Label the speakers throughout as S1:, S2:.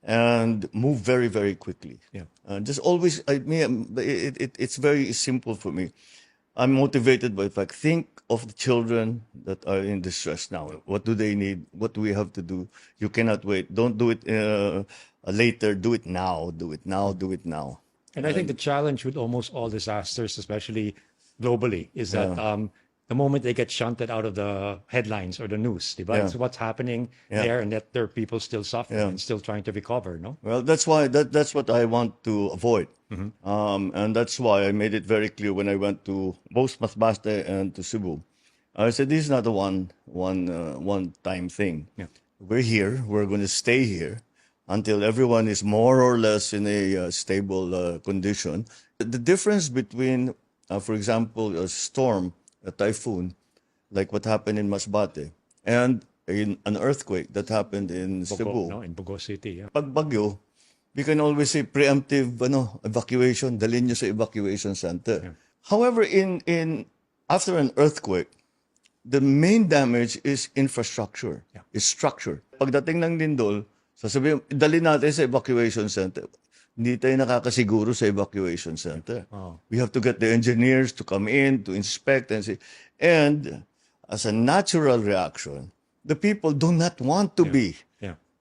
S1: and move very, very quickly.
S2: Yeah.
S1: Just always, it's very simple for me. I'm motivated by the fact, think of the children that are in distress now. What do they need? What do we have to do? You cannot wait. Don't do it later. Do it now. Do it now. Do it now.
S2: And I think the challenge with almost all disasters, especially globally, is that the moment they get shunted out of the headlines or the news, diba?
S1: Yeah.
S2: It's what's happening there, and that there are people still suffering and still trying to recover, no?
S1: Well, that's why that's what I want to avoid, and that's why I made it very clear when I went to both Masbate and to Cebu. I said this is not a one time thing.
S2: Yeah.
S1: We're here. We're going to stay here until everyone is more or less in a stable condition. The difference between, for example, a storm, a typhoon, like what happened in Masbate, and in an earthquake that happened in Cebu.
S2: No, in Bogo City. Yeah.
S1: Pag bagyo, we can always say preemptive evacuation, dalhin nyo sa evacuation center.
S2: Yeah.
S1: However, in after an earthquake, the main damage is infrastructure, is structure. Pagdating ng lindol, sasabihin, dalhin natin sa evacuation center. Hindi tayo nakakasiguro sa evacuation center.
S2: Oh.
S1: We have to get the engineers to come in, to inspect and see. And as a natural reaction, the people do not want to be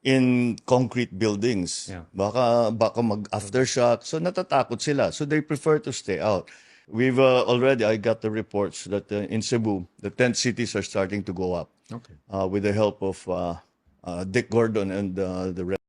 S1: in concrete buildings.
S2: Yeah.
S1: Baka mag-aftershock. So natatakot sila. So they prefer to stay out. We've already, I got the reports that in Cebu, the tent cities are starting to go up.
S2: Okay.
S1: With the help of Dick Gordon and the rest.